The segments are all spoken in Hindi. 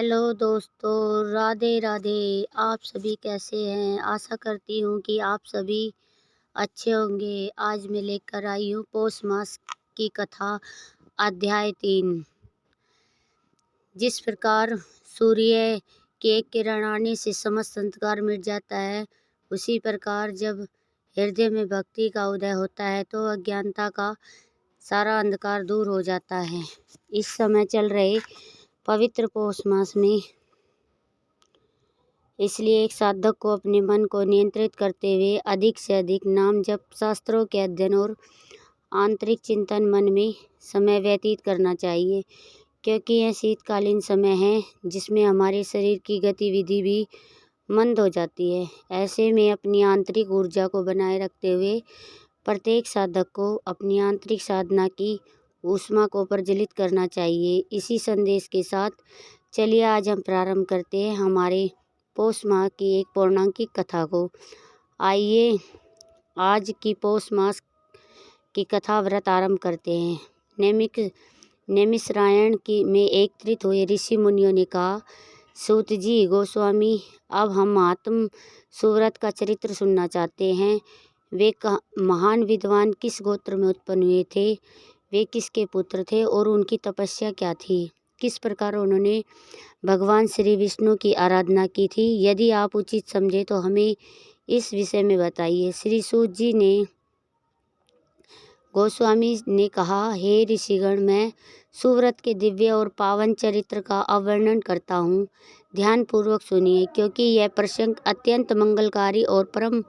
हेलो दोस्तों, राधे राधे। आप सभी कैसे हैं? आशा करती हूँ कि आप सभी अच्छे होंगे। आज मैं लेकर आई हूँ पौष मास की कथा अध्याय 3। जिस प्रकार सूर्य के एक किरण आने से समस्त अंधकार मिट जाता है, उसी प्रकार जब हृदय में भक्ति का उदय होता है तो अज्ञानता का सारा अंधकार दूर हो जाता है। इस समय चल रहे पवित्र पौष मास में इसलिए एक साधक को अपने मन को नियंत्रित करते हुए अधिक से अधिक नाम जप, शास्त्रों के अध्ययन और आंतरिक चिंतन मन में समय व्यतीत करना चाहिए, क्योंकि यह शीतकालीन समय है जिसमें हमारे शरीर की गतिविधि भी मंद हो जाती है। ऐसे में अपनी आंतरिक ऊर्जा को बनाए रखते हुए प्रत्येक साधक को अपनी आंतरिक साधना की ऊष्मा को प्रज्वलित करना चाहिए। इसी संदेश के साथ चलिए आज हम प्रारंभ करते हैं हमारे पौष माह की एक पौराणिक कथा को। आइए आज की पौष मास की कथा व्रत आरंभ करते हैं। नैमिषारण्य की में एकत्रित हुए ऋषि मुनियों ने कहा, सूत जी गोस्वामी, अब हम महात्म सुव्रत का चरित्र सुनना चाहते हैं। वे महान विद्वान किस गोत्र में उत्पन्न हुए थे, वे किसके पुत्र थे और उनकी तपस्या क्या थी, किस प्रकार उन्होंने भगवान श्री विष्णु की आराधना की थी। यदि आप उचित समझे तो हमें इस विषय में बताइए। श्री सूत जी ने गोस्वामी ने कहा, हे ऋषिगण, मैं सुव्रत के दिव्य और पावन चरित्र का अवर्णन करता हूँ। ध्यान पूर्वक सुनिए, क्योंकि यह प्रसंग अत्यंत मंगलकारी और परम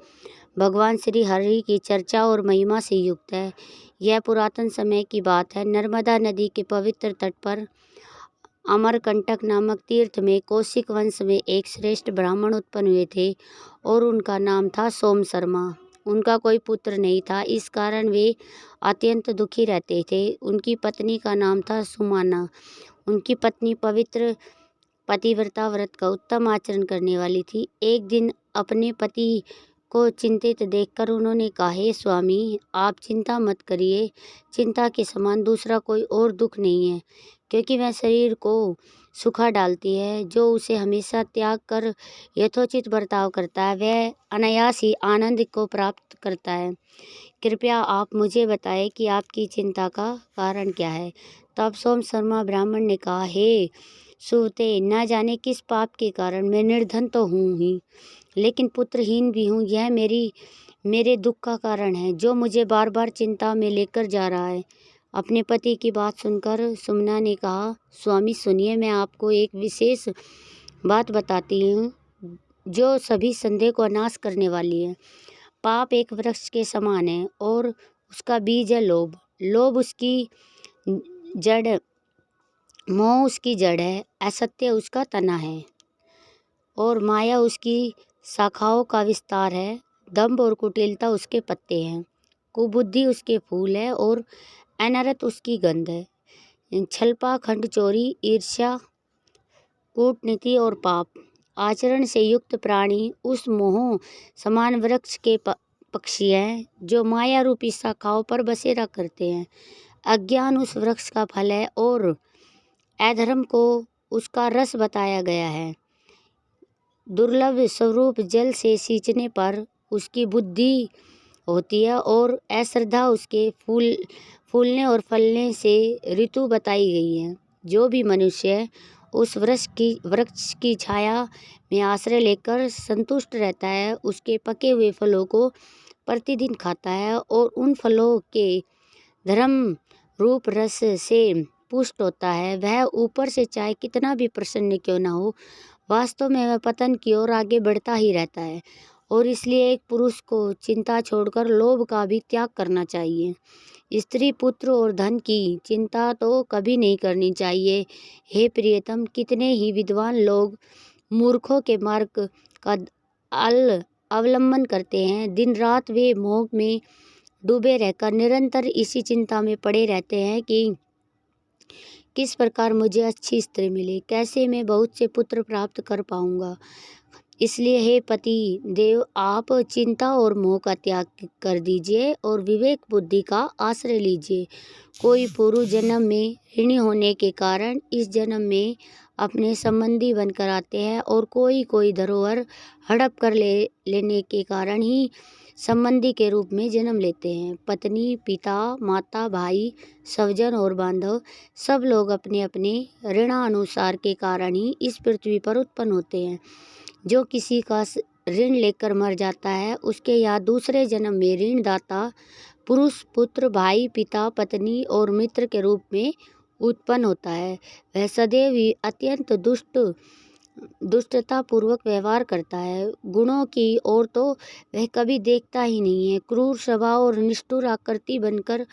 भगवान श्री हरि की चर्चा और महिमा से युक्त है। यह पुरातन समय की बात है। नर्मदा नदी के पवित्र तट पर अमरकंटक नामक तीर्थ में कौशिक वंश में एक श्रेष्ठ ब्राह्मण उत्पन्न हुए थे और उनका नाम था सोम शर्मा। उनका कोई पुत्र नहीं था, इस कारण वे अत्यंत दुखी रहते थे। उनकी पत्नी का नाम था सुमाना। उनकी पत्नी पवित्र पतिव्रता व्रत का उत्तम आचरण करने वाली थी। एक दिन अपने पति को चिंतित देखकर उन्होंने कहा, हे स्वामी, आप चिंता मत करिए। चिंता के समान दूसरा कोई और दुख नहीं है, क्योंकि वह शरीर को सुखा डालती है। जो उसे हमेशा त्याग कर यथोचित बर्ताव करता है, वह अनायास ही आनंद को प्राप्त करता है। कृपया आप मुझे बताएं कि आपकी चिंता का कारण क्या है। तब सोम शर्मा ब्राह्मण ने कहा, हे सुवते, न जाने किस पाप के कारण मैं निर्धन तो हूँ ही, लेकिन पुत्रहीन भी हूँ। यह मेरे दुख का कारण है, जो मुझे बार बार चिंता में लेकर जा रहा है। अपने पति की बात सुनकर सुमना ने कहा, स्वामी सुनिए, मैं आपको एक विशेष बात बताती हूँ जो सभी संदेह को नाश करने वाली है। पाप एक वृक्ष के समान है और उसका बीज है लोभ। लोभ उसकी जड़, मोह उसकी जड़ है, असत्य उसका तना है और माया उसकी शाखाओं का विस्तार है। दंभ और कुटिलता उसके पत्ते हैं, कुबुद्धि उसके फूल है और अनर्थ उसकी गंध है। छलपा, खंड चोरी, ईर्ष्या, कूटनीति और पाप आचरण से युक्त प्राणी उस मोह समान वृक्ष के पक्षी हैं जो माया रूपी शाखाओं पर बसेरा करते हैं। अज्ञान उस वृक्ष का फल है और अधर्म को उसका रस बताया गया है। दुर्लभ स्वरूप जल से सींचने पर उसकी बुद्धि होती है और अश्रद्धा उसके फूलने और फलने से ऋतु बताई गई है। जो भी मनुष्य उस वृक्ष की छाया में आश्रय लेकर संतुष्ट रहता है, उसके पके हुए फलों को प्रतिदिन खाता है और उन फलों के धर्म रूप रस से पुष्ट होता है, वह ऊपर से चाहे कितना भी प्रसन्न क्यों न हो, वास्तव में वह पतन की ओर आगे बढ़ता ही रहता है। और इसलिए एक पुरुष को चिंता छोड़कर लोभ का भी त्याग करना चाहिए। स्त्री, पुत्र और धन की चिंता तो कभी नहीं करनी चाहिए। हे प्रियतम, कितने ही विद्वान लोग मूर्खों के मार्ग का अवलंबन करते हैं। दिन रात वे मोह में डूबे रहकर निरंतर इसी चिंता में पड़े रहते हैं कि किस प्रकार मुझे अच्छी स्त्री मिले, कैसे मैं बहुत से पुत्र प्राप्त कर पाऊंगा। इसलिए हे पति देव, आप चिंता और मोह का त्याग कर दीजिए और विवेक बुद्धि का आश्रय लीजिए। कोई पूर्व जन्म में ऋणी होने के कारण इस जन्म में अपने संबंधी बनकर आते हैं और कोई कोई धरोहर हड़प कर लेने के कारण ही संबंधी के रूप में जन्म लेते हैं। पत्नी, पिता, माता, भाई, स्वजन और बांधव सब लोग अपने अपने ऋणानुसार के कारण ही इस पृथ्वी पर उत्पन्न होते हैं। जो किसी का ऋण लेकर मर जाता है, उसके यहाँ दूसरे जन्म में ऋणदाता पुरुष, पुत्र, भाई, पिता, पत्नी और मित्र के रूप में उत्पन्न होता है। वह सदैव ही अत्यंत दुष्टता पूर्वक व्यवहार करता है। गुणों की ओर तो वह कभी देखता ही नहीं है। क्रूर स्वभाव और निष्ठुर आकृति बनकर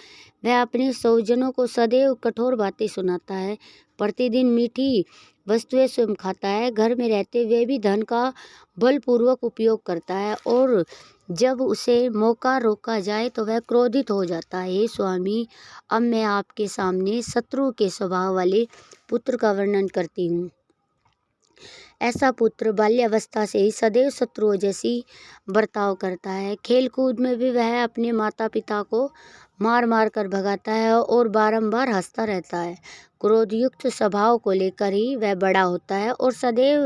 वह अपने स्वजनों को सदैव कठोर बातें सुनाता है। प्रतिदिन मीठी वस्तुएं स्वयं खाता है। घर में रहते हुए भी धन का बलपूर्वक उपयोग करता है और जब उसे मौका रोका जाए तो वह क्रोधित हो जाता है। हे स्वामी, अब मैं आपके सामने शत्रु के स्वभाव वाले पुत्र का वर्णन करती हूँ। ऐसा पुत्र बाल्यावस्था से ही सदैव शत्रुओं जैसी बर्ताव करता है। खेल कूद में भी वह अपने माता पिता को मार मार कर भगाता है और बारंबार हंसता रहता है। क्रोधयुक्त स्वभाव को लेकर ही वह बड़ा होता है और सदैव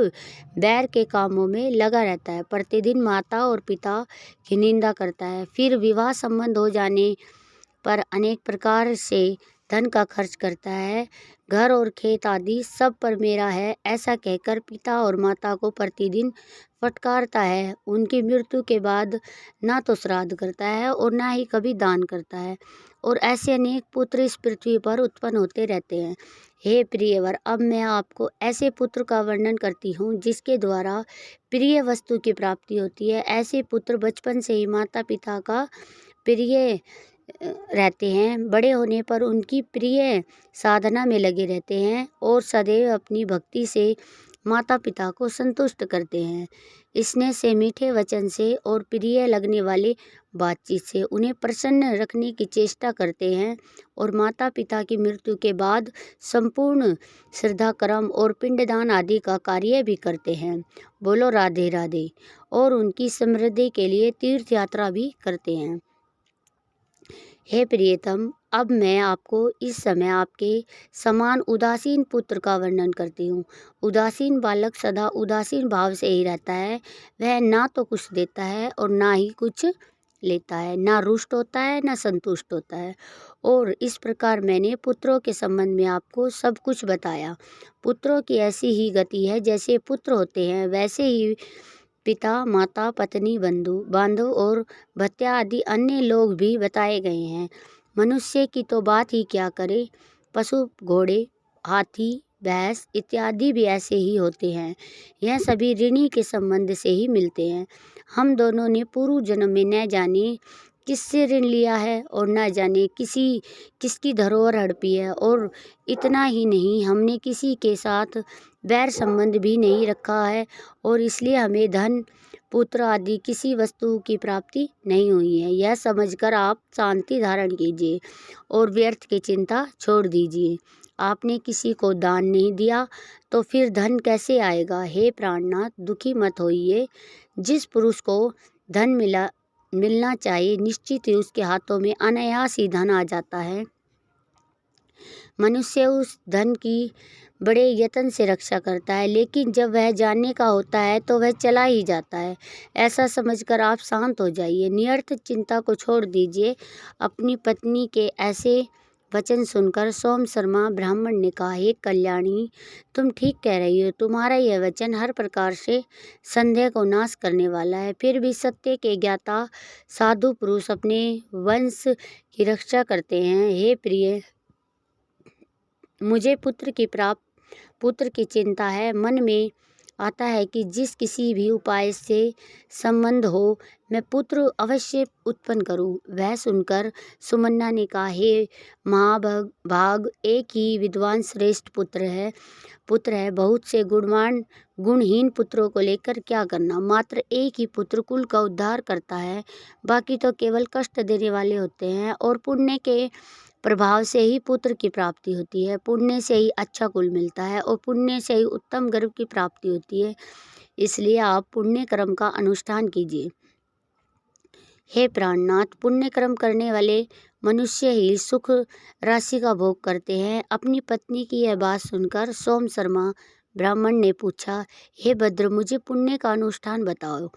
बैर के कामों में लगा रहता है। प्रतिदिन माता और पिता की निंदा करता है। फिर विवाह संबंध हो जाने पर अनेक प्रकार से धन का खर्च करता है। घर और खेत आदि सब पर मेरा है ऐसा कहकर पिता और माता को प्रतिदिन फटकारता है। उनकी मृत्यु के बाद ना तो श्राद्ध करता है और ना ही कभी दान करता है। और ऐसे अनेक पुत्र इस पृथ्वी पर उत्पन्न होते रहते हैं। हे प्रियवर, अब मैं आपको ऐसे पुत्र का वर्णन करती हूँ जिसके द्वारा प्रिय वस्तु की प्राप्ति होती है। ऐसे पुत्र बचपन से ही माता पिता का प्रिय रहते हैं। बड़े होने पर उनकी प्रिय साधना में लगे रहते हैं और सदैव अपनी भक्ति से माता पिता को संतुष्ट करते हैं। स्नेह से, मीठे वचन से और प्रिय लगने वाले बातचीत से उन्हें प्रसन्न रखने की चेष्टा करते हैं और माता पिता की मृत्यु के बाद संपूर्ण श्रद्धा कर्म और पिंडदान आदि का कार्य भी करते हैं। बोलो राधे राधे। और उनकी समृद्धि के लिए तीर्थ यात्रा भी करते हैं। हे प्रियतम, अब मैं आपको इस समय आपके समान उदासीन पुत्र का वर्णन करती हूँ। उदासीन बालक सदा उदासीन भाव से ही रहता है। वह ना तो कुछ देता है और ना ही कुछ लेता है, ना रुष्ट होता है ना संतुष्ट होता है। और इस प्रकार मैंने पुत्रों के संबंध में आपको सब कुछ बताया। पुत्रों की ऐसी ही गति है, जैसे पुत्र होते हैं वैसे ही पिता, माता, पत्नी, बंधु बांधव और भत्या आदि अन्य लोग भी बताए गए हैं। मनुष्य की तो बात ही क्या करे, पशु, घोड़े, हाथी, भैंस इत्यादि भी ऐसे ही होते हैं। यह सभी ऋणी के संबंध से ही मिलते हैं। हम दोनों ने पूर्व जन्म में न जाने किससे ऋण लिया है और न जाने किसकी धरोहर हड़पी है। और इतना ही नहीं, हमने किसी के साथ बैर संबंध भी नहीं रखा है और इसलिए हमें धन, पुत्र आदि किसी वस्तु की प्राप्ति नहीं हुई है। यह समझकर आप शांति धारण कीजिए और व्यर्थ की चिंता छोड़ दीजिए। आपने किसी को दान नहीं दिया तो फिर धन कैसे आएगा। हे प्राणनाथ, दुखी मत होइए। जिस पुरुष को धन मिलना चाहिए, निश्चित ही उसके हाथों में अनायास ही धन आ जाता है। मनुष्य उस धन की बड़े यत्न से रक्षा करता है, लेकिन जब वह जाने का होता है तो वह चला ही जाता है। ऐसा समझकर आप शांत हो जाइए, निरर्थ चिंता को छोड़ दीजिए। अपनी पत्नी के ऐसे वचन सुनकर सोम शर्मा ब्राह्मण ने कहा, हे कल्याणी, तुम ठीक कह रही हो। तुम्हारा यह वचन हर प्रकार से संदेह को नाश करने वाला है। फिर भी सत्य के ज्ञाता साधु पुरुष अपने वंश की रक्षा करते हैं। हे प्रिय, मुझे पुत्र की चिंता है। मन में आता है कि जिस किसी भी उपाय से संबंध हो, मैं पुत्र अवश्य उत्पन्न करूं। वह सुनकर सुमन्ना ने कहा, हे महाभाग, एक ही विद्वान श्रेष्ठ पुत्र है। बहुत से गुणहीन पुत्रों को लेकर क्या करना। मात्र एक ही पुत्र कुल का उद्धार करता है, बाकी तो केवल कष्ट देने वाले होते हैं। और पुण्य के प्रभाव से ही पुत्र की प्राप्ति होती है। पुण्य से ही अच्छा कुल मिलता है और पुण्य से ही उत्तम गर्भ की प्राप्ति होती है। इसलिए आप पुण्य कर्म का अनुष्ठान कीजिए। हे प्राणनाथ, पुण्य कर्म करने वाले मनुष्य ही सुख राशि का भोग करते हैं। अपनी पत्नी की यह बात सुनकर सोम शर्मा ब्राह्मण ने पूछा, हे भद्र, मुझे पुण्य का अनुष्ठान बताओ।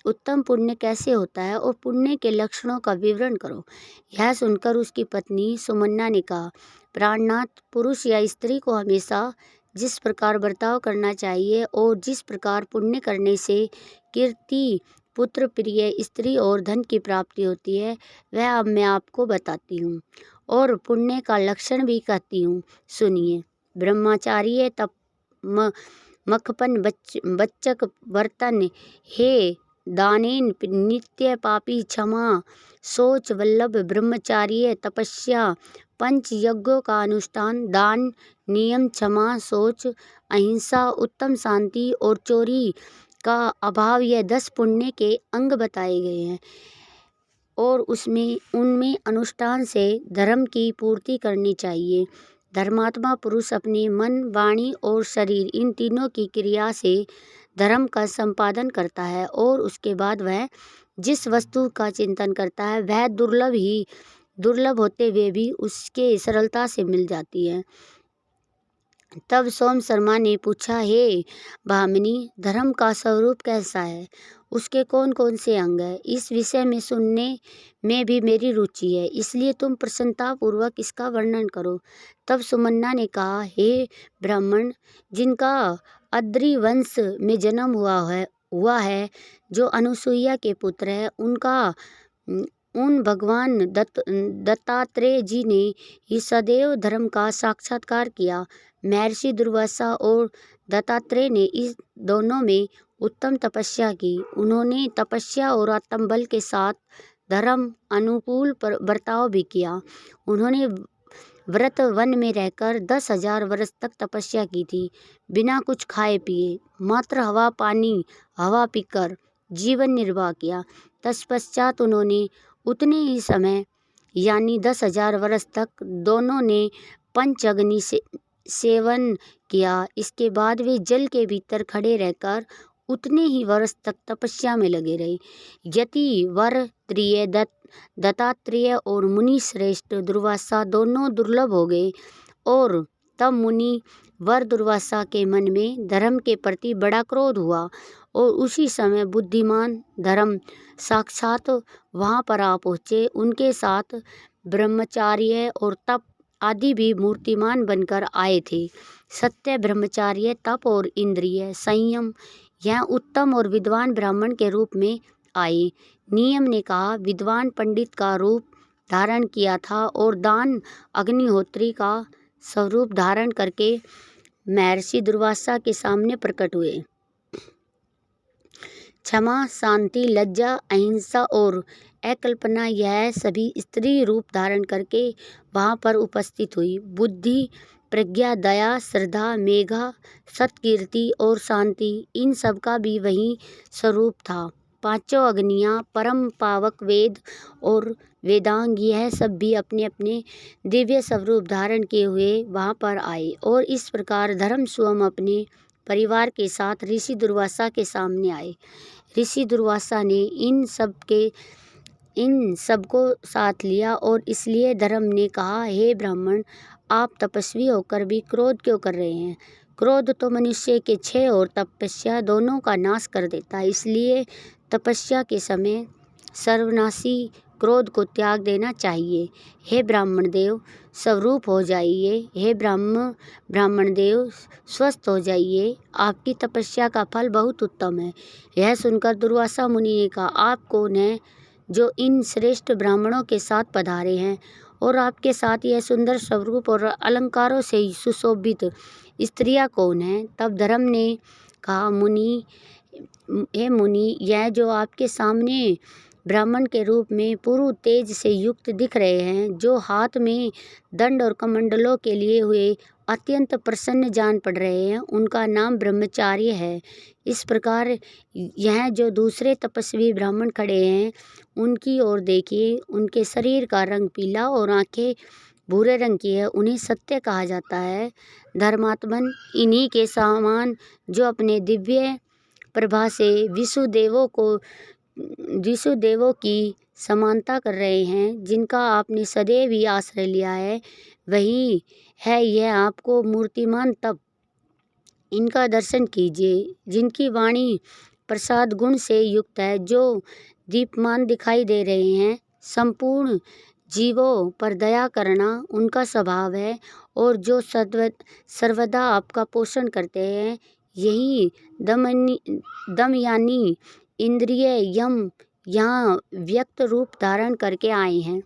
उत्तम पुण्य कैसे होता है और पुण्य के लक्षणों का विवरण करो। यह सुनकर उसकी पत्नी सुमन्ना ने कहा, प्राणनाथ, पुरुष या स्त्री को हमेशा जिस प्रकार बर्ताव करना चाहिए और जिस प्रकार पुण्य करने से कीर्ति, पुत्र, प्रिय स्त्री और धन की प्राप्ति होती है, वह अब मैं आपको बताती हूँ और पुण्य का लक्षण भी कहती हूँ, सुनिए। ब्रह्मचार्य, तप, मखपन, बच्चक वर्तन, हे दानेन, नित्य पापी, क्षमा, शौच, वल्लभ, ब्रह्मचार्य, तपस्या, पंच यज्ञों का अनुष्ठान, दान, नियम, क्षमा, शौच, अहिंसा, उत्तम शांति और चोरी का अभाव, यह 10 पुण्य के अंग बताए गए हैं और उनमें अनुष्ठान से धर्म की पूर्ति करनी चाहिए। धर्मात्मा पुरुष अपने मन, वाणी और शरीर, इन तीनों की क्रिया से धर्म का संपादन करता है और उसके बाद वह जिस वस्तु का चिंतन करता है वह दुर्लभ होते हुए भी उसके सरलता से मिल जाती है। तब सोम शर्मा ने पूछा, हे भामिनी, धर्म का स्वरूप कैसा है, उसके कौन कौन से अंग हैं? इस विषय में सुनने में भी मेरी रुचि है, इसलिए तुम प्रसन्नतापूर्वक इसका वर्णन करो। तब सुमन्ना ने कहा, हे ब्राह्मण, जिनका अद्रि वंश में जन्म हुआ है, जो अनुसुईया के पुत्र है, उन भगवान दत्तात्रेय जी ने ही सदैव धर्म का साक्षात्कार किया। महर्षि दुर्वासा और दत्तात्रेय ने इस दोनों में उत्तम तपस्या की। उन्होंने तपस्या और आत्मबल के साथ धर्म अनुकूल बर्ताव भी किया। उन्होंने व्रत वन में रहकर 10,000 वर्ष तक तपस्या की थी, बिना कुछ खाए पिए, मात्र हवा पीकर जीवन निर्वाह किया। तत्पश्चात उन्होंने उतने ही समय यानी 10,000 वर्ष तक दोनों ने पंच अग्नि से सेवन किया। इसके बाद वे जल के भीतर खड़े रहकर उतने ही वर्ष तक तपस्या में लगे रहे। यति वर त्रिय दत्तात्रेय और मुनि श्रेष्ठ दुर्वासा दोनों दुर्लभ हो गए और तब मुनि वर दुर्वासा के मन में धर्म के प्रति बड़ा क्रोध हुआ और उसी समय बुद्धिमान धर्म साक्षात वहाँ पर आ पहुँचे। उनके साथ ब्रह्मचार्य और तप आदि भी मूर्तिमान बनकर आए थे। सत्य, ब्रह्मचार्य, तप और इंद्रिय संयम, यह उत्तम और विद्वान ब्राह्मण के रूप में आए। नियम ने कहा, विद्वान पंडित का रूप धारण किया था और दान अग्निहोत्री का स्वरूप धारण करके महर्षि दुर्वासा के सामने प्रकट हुए। क्षमा, शांति, लज्जा, अहिंसा और अकल्पना, यह सभी स्त्री रूप धारण करके वहाँ पर उपस्थित हुई। बुद्धि, प्रज्ञा, दया, श्रद्धा, मेघा, सत्कीर्ति और शांति, इन सब का भी वही स्वरूप था। पांचों अग्नियाँ, परम पावक वेद और वेदांग, यह सब भी अपने अपने दिव्य स्वरूप धारण किए हुए वहाँ पर आए और इस प्रकार धर्म स्वयं अपने परिवार के साथ ऋषि दुर्वासा के सामने आए। ऋषि दुर्वासा ने इन सबको साथ लिया और इसलिए धर्म ने कहा, हे ब्राह्मण, आप तपस्वी होकर भी क्रोध क्यों कर रहे हैं? क्रोध तो मनुष्य के क्षय और तपस्या दोनों का नाश कर देता है, इसलिए तपस्या के समय सर्वनाशी क्रोध को त्याग देना चाहिए। हे ब्राह्मण देव, स्वरूप हो जाइए। हे ब्राह्मण देव, स्वस्थ हो जाइए। आपकी तपस्या का फल बहुत उत्तम है। यह सुनकर दुर्वासा मुनि ने कहा, आप कौन हैं जो इन श्रेष्ठ ब्राह्मणों के साथ पधारे हैं और आपके साथ यह सुंदर स्वरूप और अलंकारों से सुशोभित स्त्रियां कौन हैं? तब धर्म ने कहा, हे मुनि, यह जो आपके सामने ब्राह्मण के रूप में पूर्ण तेज से युक्त दिख रहे हैं, जो हाथ में दंड और कमंडलों के लिए हुए अत्यंत प्रसन्न जान पड़ रहे हैं, उनका नाम ब्रह्मचार्य है। इस प्रकार यह जो दूसरे तपस्वी ब्राह्मण खड़े हैं, उनकी ओर देखिए। उनके शरीर का रंग पीला और आंखें भूरे रंग की है, उन्हें सत्य कहा जाता है। धर्मात्मन इन्हीं के समान जो अपने दिव्य प्रभा से विष्णुदेवों की समानता कर रहे हैं, जिनका आपने सदैव ही आश्रय लिया है, वही है यह आपको मूर्तिमान तप इनका दर्शन कीजिए, जिनकी वाणी प्रसाद गुण से युक्त है, जो दीप्यमान दिखाई दे रहे हैं। संपूर्ण जीवों पर दया करना उनका स्वभाव है और जो सर्वदा आपका पोषण करते हैं। यही दमयानी इंद्रिय यम यहाँ व्यक्त रूप धारण करके आए हैं,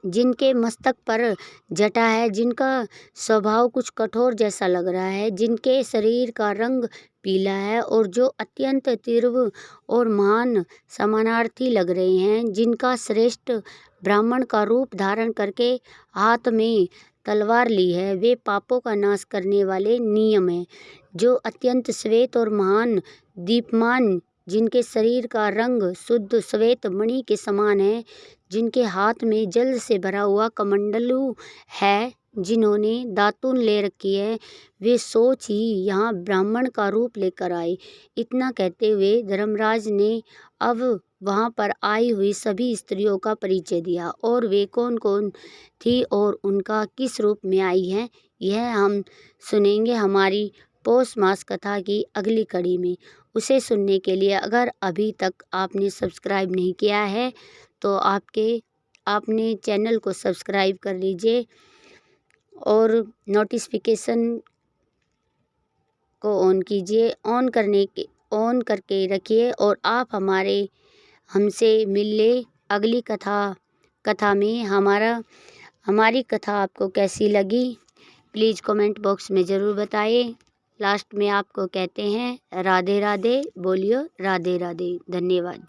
जिनके मस्तक पर जटा है, जिनका स्वभाव कुछ कठोर जैसा लग रहा है, जिनके शरीर का रंग पीला है और जो अत्यंत तीव्र और महान समानार्थी लग रहे हैं, जिनका श्रेष्ठ ब्राह्मण का रूप धारण करके हाथ में तलवार ली है। वे पापों का नाश करने वाले नियम हैं, जो अत्यंत श्वेत और महान दीप्यमान, जिनके शरीर का रंग शुद्ध श्वेत मणि के समान है, जिनके हाथ में जल से भरा हुआ कमंडलू है, जिन्होंने दातून ले रखी है, वे सोच ही यहाँ ब्राह्मण का रूप लेकर आए। इतना कहते हुए धर्मराज ने अब वहाँ पर आई हुई सभी स्त्रियों का परिचय दिया और वे कौन कौन थी और उनका किस रूप में आई हैं, यह हम सुनेंगे हमारी पौष मास कथा की अगली कड़ी में। उसे सुनने के लिए अगर अभी तक आपने सब्सक्राइब नहीं किया है तो आपने चैनल को सब्सक्राइब कर लीजिए और नोटिफिकेशन को ऑन कीजिए, ऑन करके रखिए और आप हमसे मिल ले। अगली कथा में हमारी कथा आपको कैसी लगी प्लीज़ कमेंट बॉक्स में ज़रूर बताइए। लास्ट में आपको कहते हैं राधे राधे, बोलियो राधे राधे। धन्यवाद।